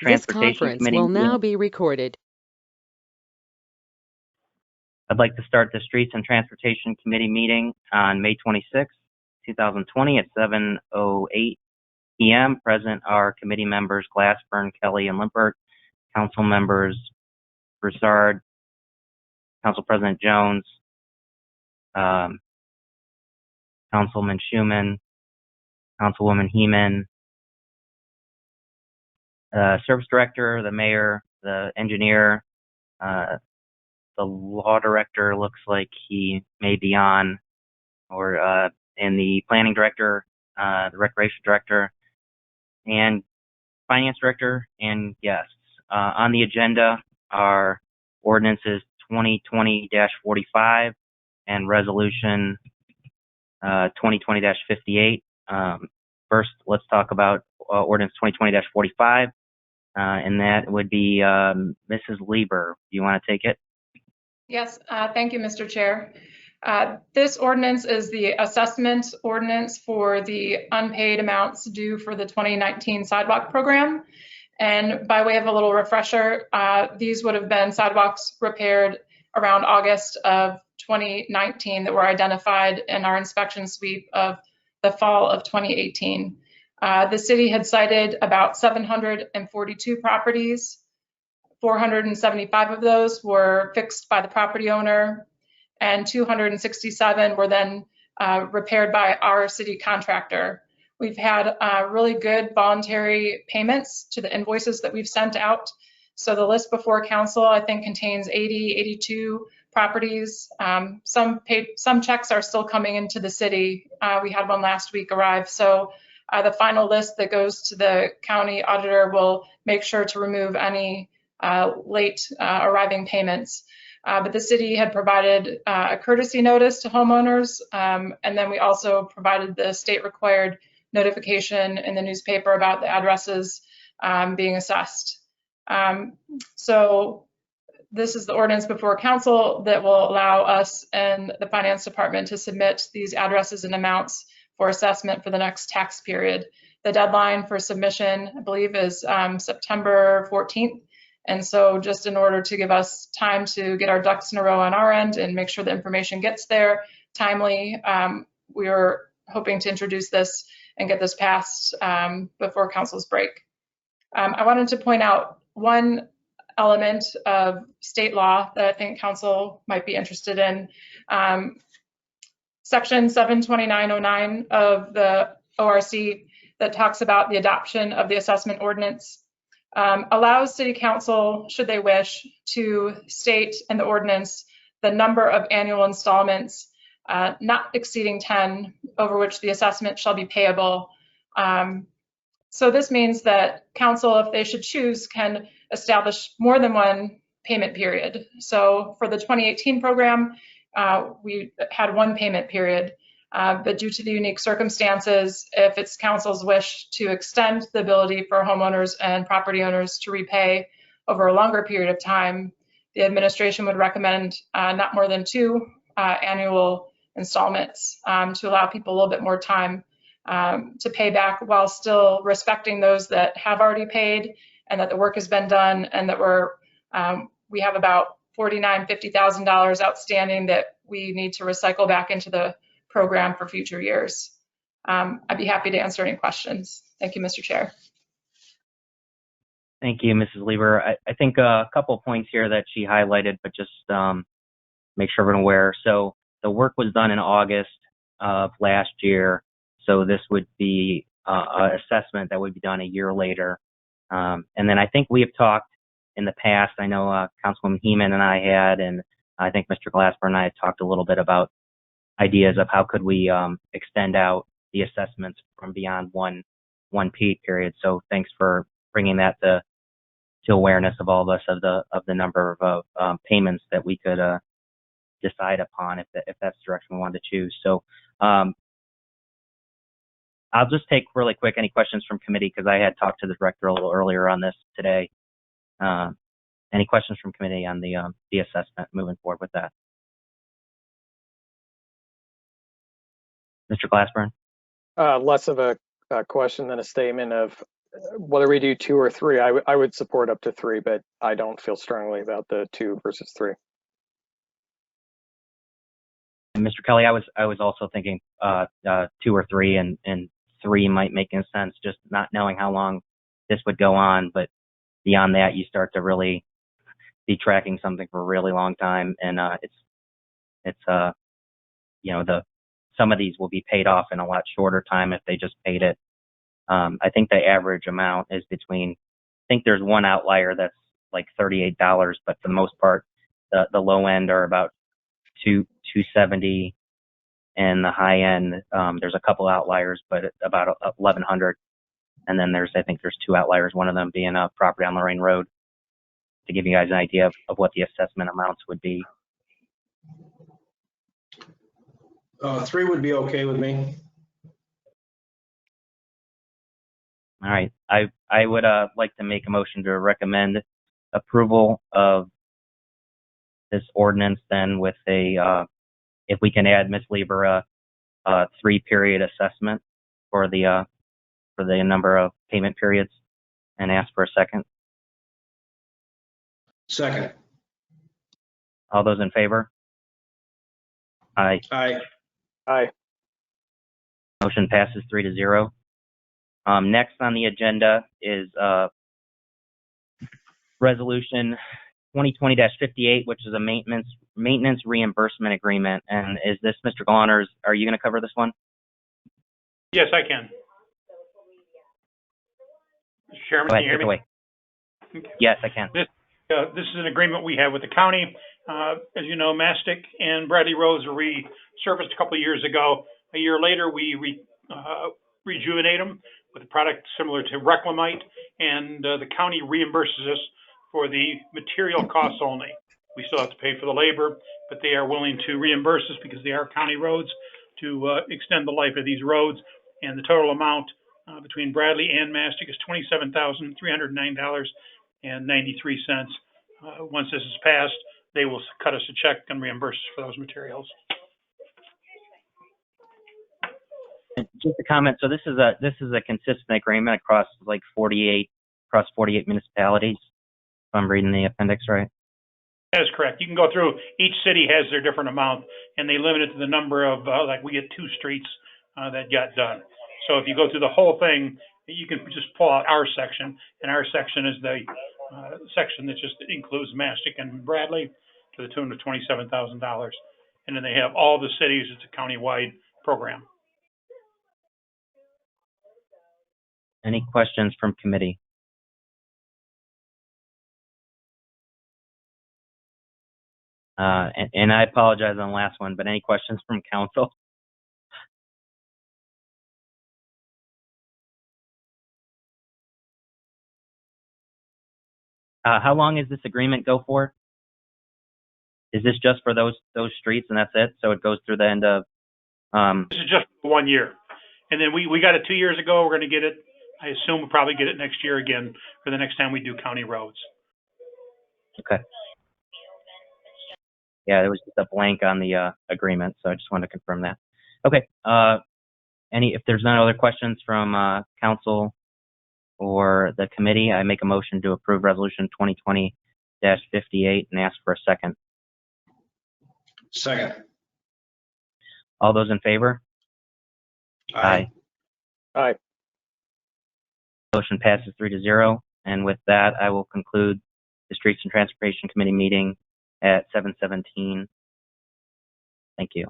This Transportation conference Committee will meeting. now be recorded. I'd like to start the Streets and Transportation Committee meeting on May 26, 2020 at 7:08 p.m. Present are committee members Glassburn, Kelly, and Limpert, council members Broussard, Council President Jones, Councilman Schuman, Councilwoman Heeman, Service Director, the Mayor, the Engineer, the Law Director looks like he may be on, or and the Planning Director, the Recreation Director, and Finance Director, and guests. On the agenda are ordinances 2020-45 and resolution 2020-58. First, let's talk about ordinance 2020-45, and that would be Mrs. Lieber. Do you want to take it? Yes, thank you, Mr. Chair. This ordinance is the assessment ordinance for the unpaid amounts due for the 2019 sidewalk program. And by way of a little refresher, these would have been sidewalks repaired around August of 2019 that were identified in our inspection sweep of the fall of 2018. The city had cited about 742 properties. 475 of those were fixed by the property owner, and 267 were then repaired by our city contractor. We've had really good voluntary payments to the invoices that we've sent out. So the list before council, I think, contains 82 properties. Some checks are still coming into the city. We had one last week arrive. So the final list that goes to the county auditor will make sure to remove any late arriving payments. But the city had provided a courtesy notice to homeowners, and then we also provided the state required notification in the newspaper about the addresses being assessed. So this is the ordinance before council that will allow us and the finance department to submit these addresses and amounts for assessment for the next tax period. The deadline for submission, I believe, is September 14th. And so just in order to give us time to get our ducks in a row on our end and make sure the information gets there timely, we are hoping to introduce this and get this passed before council's break. I wanted to point out one element of state law that I think council might be interested in. Section 72909 of the ORC that talks about the adoption of the assessment ordinance allows city council, should they wish, to state in the ordinance the number of annual installments not exceeding 10 over which the assessment shall be payable. So this means that council, if they should choose, can establish more than one payment period. So for the 2018 program, we had one payment period. But due to the unique circumstances, if it's council's wish to extend the ability for homeowners and property owners to repay over a longer period of time, the administration would recommend not more than 2 annual installments to allow people a little bit more time to pay back while still respecting those that have already paid and that the work has been done, and that we have about $50,000 outstanding that we need to recycle back into the program for future years. I'd be happy to answer any questions. Thank you, Mr. Chair. Thank you, Mrs. Lieber. I think a couple of points here that she highlighted, but just make sure everyone aware. So the work was done in August of last year. So this would be an assessment that would be done a year later. And then I think we have talked in the past, I know Councilwoman Heeman and I had, and I think Mr. Glassburn and I had talked a little bit about ideas of how could we extend out the assessments from beyond one pay period. So thanks for bringing that to awareness of all of us of the number of payments that we could decide upon if that's the direction we wanted to choose. So I'll just take really quick any questions from committee because I had talked to the director a little earlier on this today. Any questions from committee on the assessment moving forward with that? Mr. Glassburn? Less of a question than a statement of whether we do 2 or 3, I would support up to 3, but I don't feel strongly about the 2 versus 3. And Mr. Kelly, I was also thinking 2 or 3, and 3 might make sense, just not knowing how long this would go on. But beyond that, you start to really be tracking something for a really long time, and it's some of these will be paid off in a lot shorter time if they just paid it. I think the average amount is between. I think there's one outlier that's like $38, but for the most part, the low end are about $270, and the high end there's a couple outliers, but about $1,100. And then I think there's 2 outliers. One of them being a property on Lorraine Road. To give you guys an idea of what the assessment amounts would be. 3 would be okay with me. All right. I would like to make a motion to recommend approval of this ordinance then with if we can add, Ms. Lieber, a 3-period assessment for the number of payment periods, and ask for a second. Second. All those in favor? Aye. Aye. Aye. Motion passes 3-0. Next on the agenda is Resolution 2020-58, which is a maintenance reimbursement agreement. And is this Mr. Glawners? Are you going to cover this one? Yes, I can. Mr. Chairman, Go can ahead, you hear take it me? away. Okay. Yes, I can. This is an agreement we have with the county. As you know, Mastic and Bradley roads were resurfaced a couple of years ago. A year later, we rejuvenate them with a product similar to Reclamite, and the county reimburses us for the material costs only. We still have to pay for the labor, but they are willing to reimburse us because they are county roads to extend the life of these roads. And the total amount between Bradley and Mastic is $27,309.93. Once this is passed, they will cut us a check and reimburse us for those materials. And just a comment. So this is a consistent agreement across 48 municipalities. If I'm reading the appendix right. That is correct. You can go through, each city has their different amount, and they limit it to the number of, we get 2 streets that got done. So if you go through the whole thing, you can just pull out our section, and our section is the section that just includes Mastic and Bradley to the tune of $27,000. And then they have all the cities. It's a countywide program. Any questions from committee? And I apologize on the last one, but any questions from council? How long is this agreement go for? Is this just for those streets and that's it? So it goes through the end of. This is just 1 year. And then we got it 2 years ago. We're going to get it. I assume we'll probably get it next year again for the next time we do county roads. Okay. Yeah, there was just a blank on the agreement, so I just wanted to confirm that. Okay. If there's no other questions from council or the committee, I make a motion to approve Resolution 2020-58 and ask for a second. Second. All those in favor? Aye. Aye. Motion passes 3-0. And with that, I will conclude the Streets and Transportation Committee meeting at 7:17. Thank you.